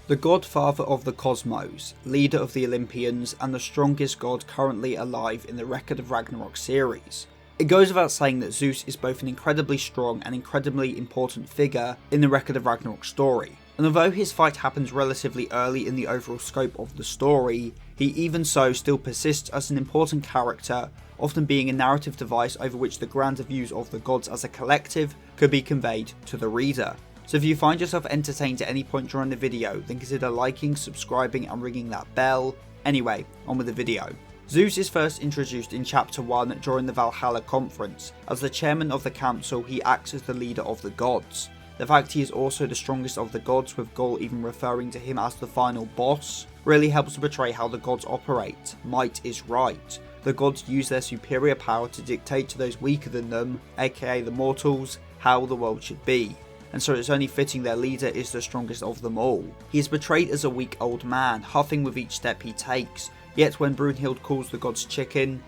The godfather of the cosmos, leader of the Olympians, and the strongest god currently alive in the Record of Ragnarok series. It goes without saying that Zeus is both an incredibly strong and incredibly important figure in the Record of Ragnarok story, and although his fight happens relatively early in the overall scope of the story, he even so still persists as an important character, often being a narrative device over which the grander views of the gods as a collective could be conveyed to the reader. So if you find yourself entertained at any point during the video, then consider liking, subscribing and ringing that bell. Anyway, on with the video. Zeus is first introduced in chapter 1 during the Valhalla conference. As the chairman of the council, he acts as the leader of the gods. The fact he is also the strongest of the gods, with Gaul even referring to him as the final boss, really helps to portray how the gods operate. Might is right. The gods use their superior power to dictate to those weaker than them, aka the mortals, how the world should be. And so it's only fitting their leader is the strongest of them all. He is portrayed as a weak old man, huffing with each step he takes, yet when Brunhild calls the gods chicken,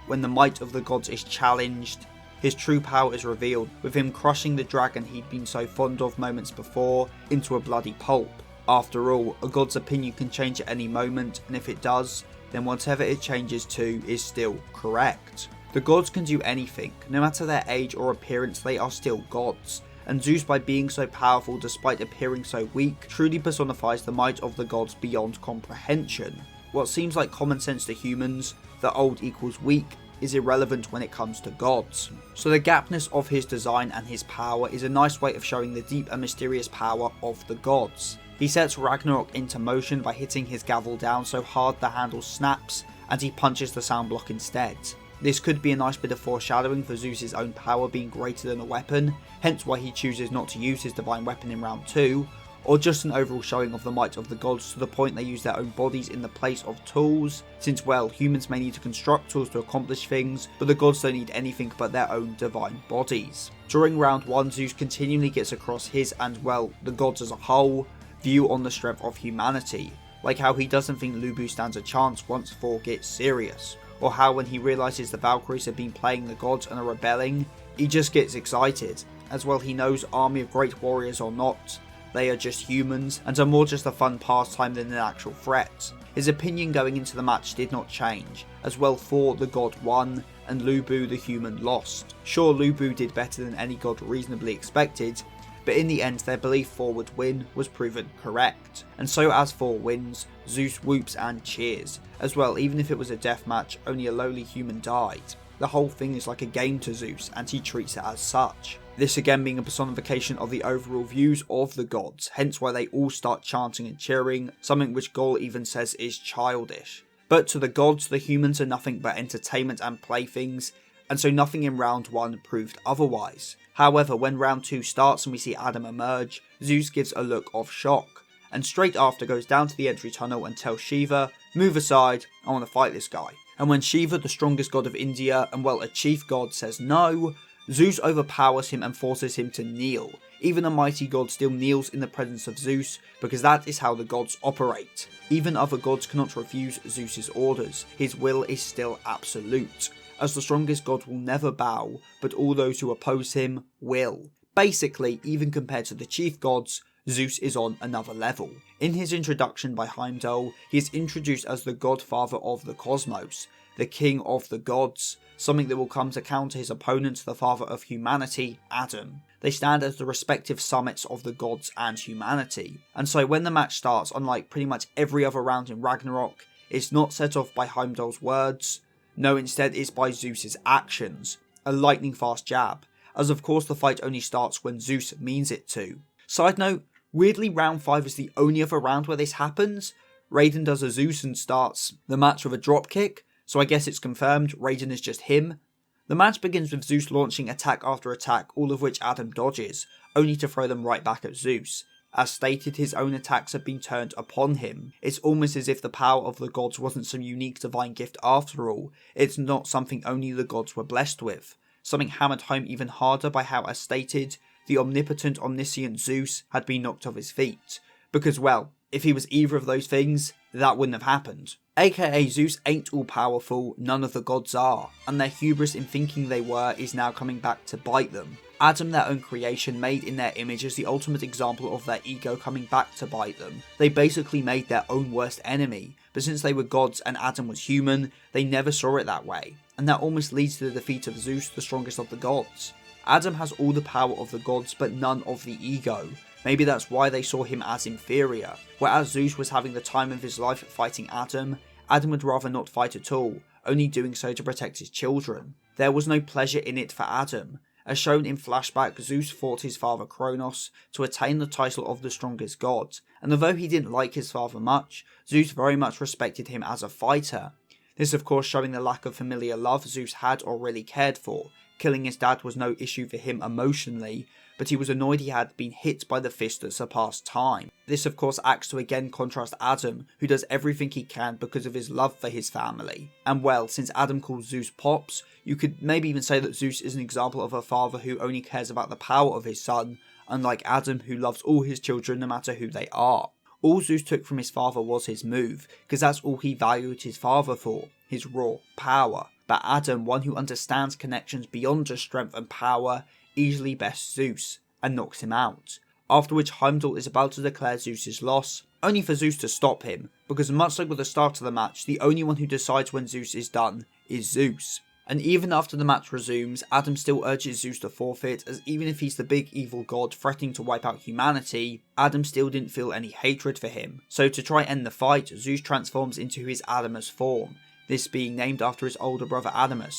when the might of the gods is challenged, his true power is revealed, with him crushing the dragon he'd been so fond of moments before into a bloody pulp. After all, a god's opinion can change at any moment, and if it does, then whatever it changes to is still correct. The gods can do anything, no matter their age or appearance, they are still gods. And Zeus, by being so powerful despite appearing so weak, truly personifies the might of the gods beyond comprehension. What seems like common sense to humans, that old equals weak, is irrelevant when it comes to gods. So the gapness of his design and his power is a nice way of showing the deep and mysterious power of the gods. He sets Ragnarok into motion by hitting his gavel down so hard the handle snaps, and he punches the sound block instead. This could be a nice bit of foreshadowing for Zeus' own power being greater than a weapon, hence why he chooses not to use his divine weapon in round 2, or just an overall showing of the might of the gods to the point they use their own bodies in the place of tools, since well, humans may need to construct tools to accomplish things, but the gods don't need anything but their own divine bodies. During round 1, Zeus continually gets across his and well, the gods as a whole, view on the strength of humanity, like how he doesn't think Lubu stands a chance once Thor gets serious, or how when he realises the Valkyries have been playing the gods and are rebelling, he just gets excited, as well he knows army of great warriors or not, they are just humans and are more just a fun pastime than an actual threat. His opinion going into the match did not change, as well Thor the god won and Lubu the human lost. Sure, Lubu did better than any god reasonably expected, but in the end their belief Thor would win was proven correct. And so as Thor wins, Zeus whoops and cheers. As well, even if it was a death match, only a lowly human died. The whole thing is like a game to Zeus, and he treats it as such. This again being a personification of the overall views of the gods, hence why they all start chanting and cheering, something which Gaul even says is childish. But to the gods, the humans are nothing but entertainment and playthings, and so nothing in round 1 proved otherwise. However, when round 2 starts and we see Adam emerge, Zeus gives a look of shock, and straight after goes down to the entry tunnel and tells Shiva, "Move aside, I want to fight this guy." And when Shiva, the strongest god of India and well a chief god, says no, Zeus overpowers him and forces him to kneel. Even a mighty god still kneels in the presence of Zeus, because that is how the gods operate. Even other gods cannot refuse Zeus's orders, his will is still absolute, as the strongest god will never bow, but all those who oppose him will. Basically, even compared to the chief gods, Zeus is on another level. In his introduction by Heimdall, he is introduced as the godfather of the cosmos, the king of the gods, something that will come to counter his opponent, the father of humanity, Adam. They stand as the respective summits of the gods and humanity. And so when the match starts, unlike pretty much every other round in Ragnarok, it's not set off by Heimdall's words, no, instead it's by Zeus's actions, a lightning fast jab, as of course the fight only starts when Zeus means it to. Side note, weirdly round 5 is the only other round where this happens. Raiden does a Zeus and starts the match with a dropkick, so I guess it's confirmed Raiden is just him. The match begins with Zeus launching attack after attack, all of which Adam dodges, only to throw them right back at Zeus. As stated, his own attacks have been turned upon him. It's almost as if the power of the gods wasn't some unique divine gift after all, it's not something only the gods were blessed with. Something hammered home even harder by how, as stated, the omnipotent omniscient Zeus had been knocked off his feet. Because well, if he was either of those things, that wouldn't have happened. AKA Zeus ain't all powerful, none of the gods are, and their hubris in thinking they were is now coming back to bite them. Adam, their own creation, made in their image, is the ultimate example of their ego coming back to bite them. They basically made their own worst enemy, but since they were gods and Adam was human, they never saw it that way, and that almost leads to the defeat of Zeus, the strongest of the gods. Adam has all the power of the gods, but none of the ego. Maybe that's why they saw him as inferior. Whereas Zeus was having the time of his life fighting Adam, Adam would rather not fight at all, only doing so to protect his children. There was no pleasure in it for Adam. As shown in flashback, Zeus fought his father Kronos to attain the title of the strongest god, and although he didn't like his father much, Zeus very much respected him as a fighter. This of course showing the lack of familiar love Zeus had or really cared for. Killing his dad was no issue for him emotionally, but he was annoyed he had been hit by the fist that surpassed time. This of course acts to again contrast Adam, who does everything he can because of his love for his family. And well, since Adam calls Zeus Pops, you could maybe even say that Zeus is an example of a father who only cares about the power of his son, unlike Adam who loves all his children no matter who they are. All Zeus took from his father was his move, because that's all he valued his father for, his raw power. But Adam, one who understands connections beyond just strength and power, easily bests Zeus, and knocks him out. After which Heimdall is about to declare Zeus's loss, only for Zeus to stop him, because much like with the start of the match, the only one who decides when Zeus is done is Zeus. And even after the match resumes, Adam still urges Zeus to forfeit, as even if he's the big evil god threatening to wipe out humanity, Adam still didn't feel any hatred for him. So to try end the fight, Zeus transforms into his Adamas form, this being named after his older brother Adamas.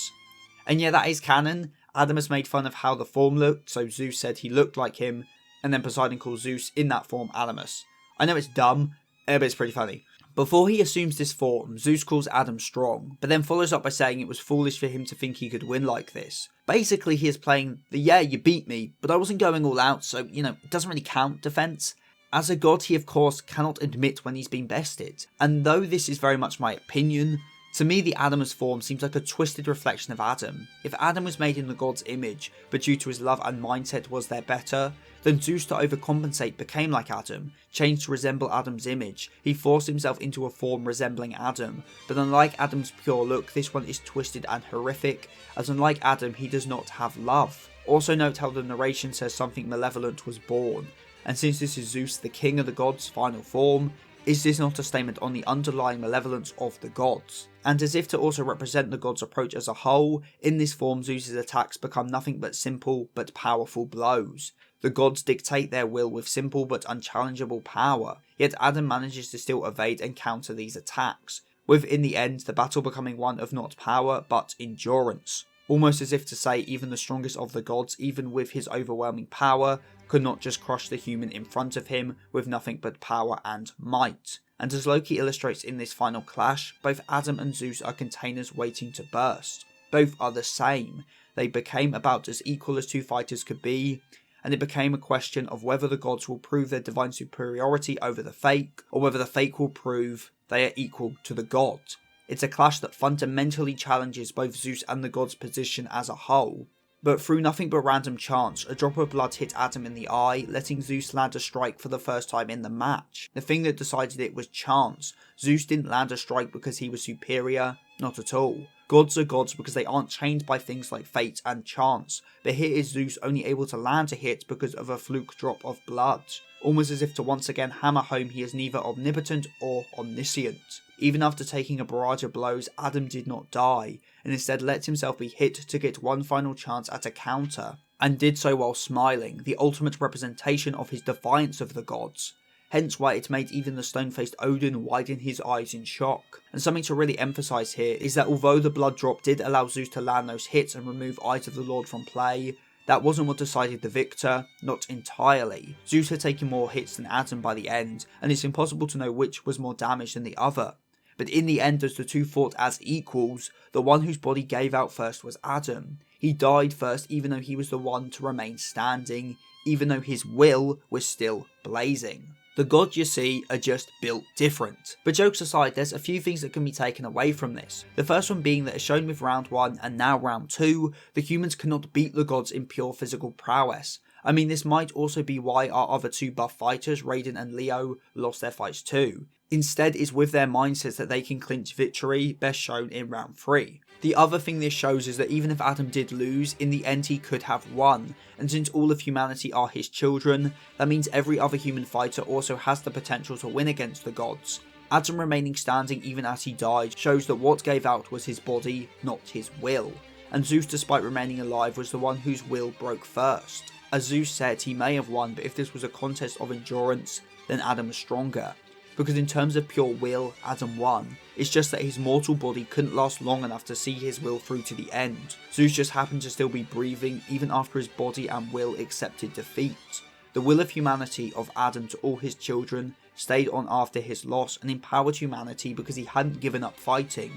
And yeah, that is canon. Adamas made fun of how the form looked, so Zeus said he looked like him, and then Poseidon calls Zeus in that form Adamas. I know it's dumb, but it's pretty funny. Before he assumes this form, Zeus calls Adam strong, but then follows up by saying it was foolish for him to think he could win like this. Basically, he is playing the "yeah, you beat me, but I wasn't going all out, so, it doesn't really count" defense. As a god, he of course cannot admit when he's been bested, and though this is very much my opinion, to me the Adamas form seems like a twisted reflection of Adam. If Adam was made in the god's image, but due to his love and mindset was there better, then Zeus, to overcompensate, became like Adam, changed to resemble Adam's image. He forced himself into a form resembling Adam, but unlike Adam's pure look, this one is twisted and horrific, as unlike Adam, he does not have love. Also note how the narration says something malevolent was born, and since this is Zeus, the king of the gods' final form, is this not a statement on the underlying malevolence of the gods? And as if to also represent the gods' approach as a whole, in this form Zeus's attacks become nothing but simple but powerful blows. The gods dictate their will with simple but unchallengeable power, yet Adam manages to still evade and counter these attacks, with in the end the battle becoming one of not power but endurance. Almost as if to say even the strongest of the gods, even with his overwhelming power, could not just crush the human in front of him with nothing but power and might. And as Loki illustrates in this final clash, both Adam and Zeus are containers waiting to burst. Both are the same. They became about as equal as two fighters could be, and it became a question of whether the gods will prove their divine superiority over the fake, or whether the fake will prove they are equal to the god. It's a clash that fundamentally challenges both Zeus and the god's position as a whole. But through nothing but random chance, a drop of blood hit Adam in the eye, letting Zeus land a strike for the first time in the match. The thing that decided it was chance. Zeus didn't land a strike because he was superior, not at all. Gods are gods because they aren't chained by things like fate and chance, but here is Zeus only able to land a hit because of a fluke drop of blood. Almost as if to once again hammer home he is neither omnipotent or omniscient. Even after taking a barrage of blows, Adam did not die, and instead let himself be hit to get one final chance at a counter, and did so while smiling, the ultimate representation of his defiance of the gods. Hence why it made even the stone-faced Odin widen his eyes in shock. And something to really emphasise here is that although the blood drop did allow Zeus to land those hits and remove Eyes of the Lord from play, that wasn't what decided the victor, not entirely. Zeus had taken more hits than Adam by the end, and it's impossible to know which was more damaged than the other. But in the end, as the two fought as equals, the one whose body gave out first was Adam. He died first even though he was the one to remain standing, even though his will was still blazing. The gods, you see, are just built different. But jokes aside, there's a few things that can be taken away from this. The first one being that as shown with round 1 and now round 2, the humans cannot beat the gods in pure physical prowess. I mean, this might also be why our other two buff fighters, Raiden and Leo, lost their fights too. Instead, it's with their mindsets that they can clinch victory, best shown in round 3. The other thing this shows is that even if Adam did lose, in the end he could have won, and since all of humanity are his children, that means every other human fighter also has the potential to win against the gods. Adam remaining standing even as he died shows that what gave out was his body, not his will, and Zeus, despite remaining alive, was the one whose will broke first. As Zeus said, he may have won, but if this was a contest of endurance, then Adam was stronger. Because in terms of pure will, Adam won. It's just that his mortal body couldn't last long enough to see his will through to the end. Zeus just happened to still be breathing even after his body and will accepted defeat. The will of humanity of Adam to all his children stayed on after his loss and empowered humanity because he hadn't given up fighting.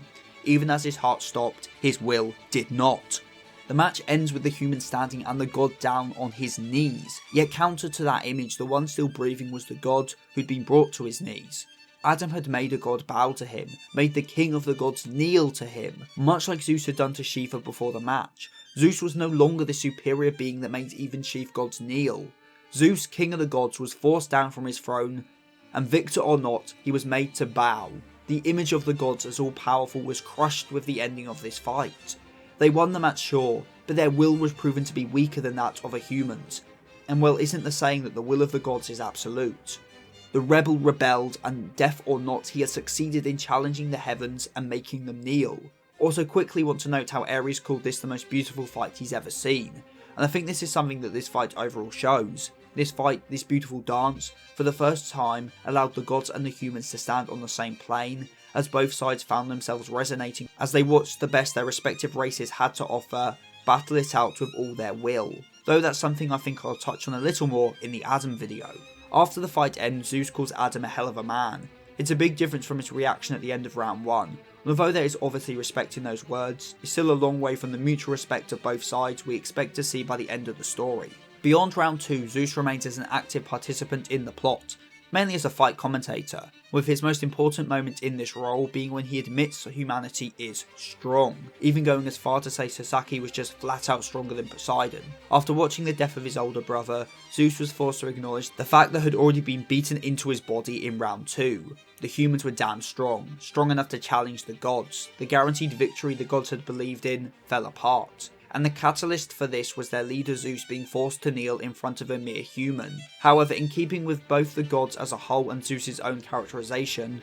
Even as his heart stopped, his will did not. The match ends with the human standing and the god down on his knees, yet counter to that image, the one still breathing was the god who'd been brought to his knees. Adam had made a god bow to him, made the king of the gods kneel to him, much like Zeus had done to Shiva before the match. Zeus was no longer the superior being that made even chief gods kneel. Zeus, king of the gods, was forced down from his throne, and victor or not, he was made to bow. The image of the gods as all powerful was crushed with the ending of this fight. They won the match, sure, but their will was proven to be weaker than that of a human's. And well, isn't the saying that the will of the gods is absolute? The rebel rebelled, and deaf or not, he has succeeded in challenging the heavens and making them kneel. Also, quickly want to note how Ares called this the most beautiful fight he's ever seen, and I think this is something that this fight overall shows. This fight, this beautiful dance, for the first time allowed the gods and the humans to stand on the same plane, as both sides found themselves resonating as they watched the best their respective races had to offer battle it out with all their will, though that's something I think I'll touch on a little more in the Adam video. After the fight ends, Zeus calls Adam a hell of a man. It's a big difference from his reaction at the end of round 1, and although there is obviously respect in those words, it's still a long way from the mutual respect of both sides we expect to see by the end of the story. Beyond round 2, Zeus remains as an active participant in the plot, mainly as a fight commentator, with his most important moment in this role being when he admits that humanity is strong, even going as far to say Sasaki was just flat out stronger than Poseidon. After watching the death of his older brother, Zeus was forced to acknowledge the fact that had already been beaten into his body in round 2. The humans were damn strong enough to challenge the gods. The guaranteed victory the gods had believed in fell apart, and the catalyst for this was their leader Zeus being forced to kneel in front of a mere human. However, in keeping with both the gods as a whole and Zeus's own characterization,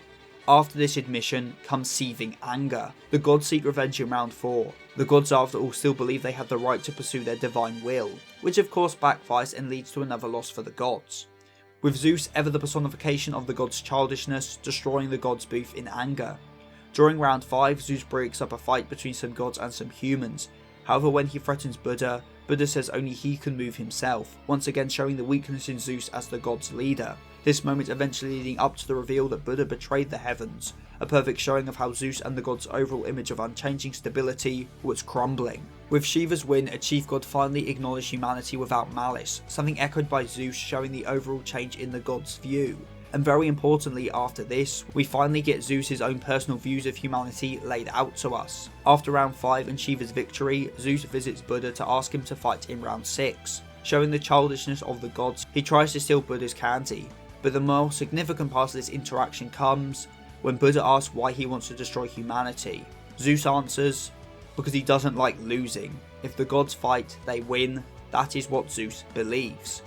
after this admission comes seething anger. The gods seek revenge in round 4. The gods after all still believe they have the right to pursue their divine will, which of course backfires and leads to another loss for the gods, with Zeus ever the personification of the gods' childishness, destroying the gods' booth in anger. During round 5, Zeus breaks up a fight between some gods and some humans. However, when he threatens Buddha, Buddha says only he can move himself, once again showing the weakness in Zeus as the god's leader. This moment eventually leading up to the reveal that Buddha betrayed the heavens, a perfect showing of how Zeus and the god's overall image of unchanging stability was crumbling. With Shiva's win, a chief god finally acknowledged humanity without malice, something echoed by Zeus, showing the overall change in the god's view. And very importantly, after this, we finally get Zeus' own personal views of humanity laid out to us. After round 5 and Shiva's victory, Zeus visits Buddha to ask him to fight in round 6. Showing the childishness of the gods, he tries to steal Buddha's candy, but the more significant part of this interaction comes when Buddha asks why he wants to destroy humanity. Zeus answers, because he doesn't like losing. If the gods fight, they win. That is what Zeus believes.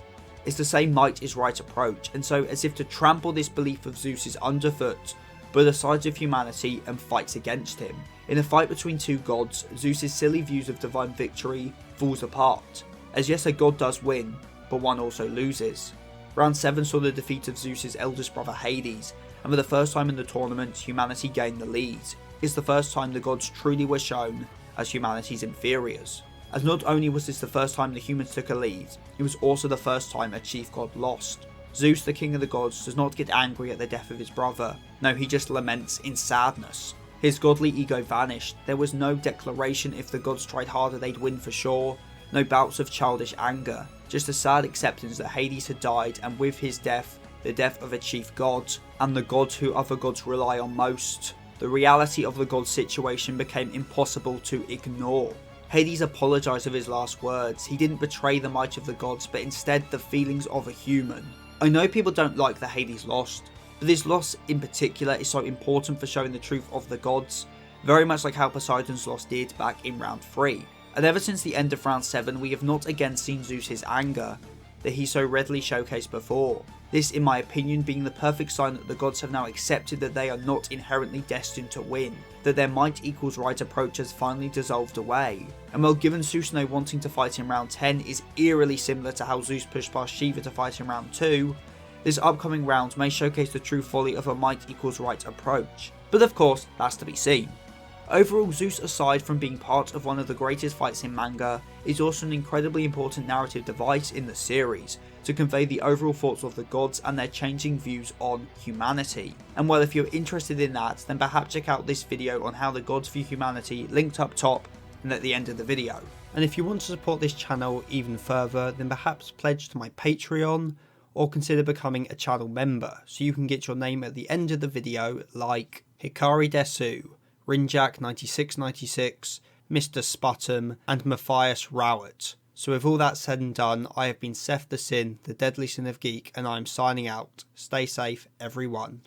It's the same might is right approach, and so as if to trample this belief of Zeus underfoot, Buddha sides with humanity and fights against him. In a fight between two gods, Zeus' silly views of divine victory falls apart, as yes, a god does win, but one also loses. Round 7 saw the defeat of Zeus' eldest brother Hades, and for the first time in the tournament, humanity gained the lead. It's the first time the gods truly were shown as humanity's inferiors. As not only was this the first time the humans took a lead, it was also the first time a chief god lost. Zeus, the king of the gods, does not get angry at the death of his brother. No, he just laments in sadness. His godly ego vanished. There was no declaration if the gods tried harder they'd win for sure. No bouts of childish anger. Just a sad acceptance that Hades had died, and with his death, the death of a chief god, and the god who other gods rely on most. The reality of the god's situation became impossible to ignore. Hades apologised with his last words. He didn't betray the might of the gods, but instead the feelings of a human. I know people don't like that Hades lost, But this loss in particular is so important for showing the truth of the gods, very much like how Poseidon's loss did back in round 3. And ever since the end of round 7 we have not again seen Zeus's anger that he so readily showcased before. This, in my opinion, being the perfect sign that the gods have now accepted that they are not inherently destined to win, that their might equals right approach has finally dissolved away. And while given Susanoo wanting to fight in round 10 is eerily similar to how Zeus pushed past Shiva to fight in round 2, this upcoming round may showcase the true folly of a might equals right approach. But of course, that's to be seen. Overall, Zeus, aside from being part of one of the greatest fights in manga, is also an incredibly important narrative device in the series, to convey the overall thoughts of the gods and their changing views on humanity. And well, if you're interested in that, then perhaps check out this video on how the gods view humanity, linked up top and at the end of the video. And if you want to support this channel even further, then perhaps pledge to my Patreon, or consider becoming a channel member, so you can get your name at the end of the video like Hikari Desu, Rinjak9696, Mr. Sputum, and Matthias Rowett. So with all that said and done, I have been Seth the Sin, the Deadly Sin of Geek, and I am signing out. Stay safe, everyone.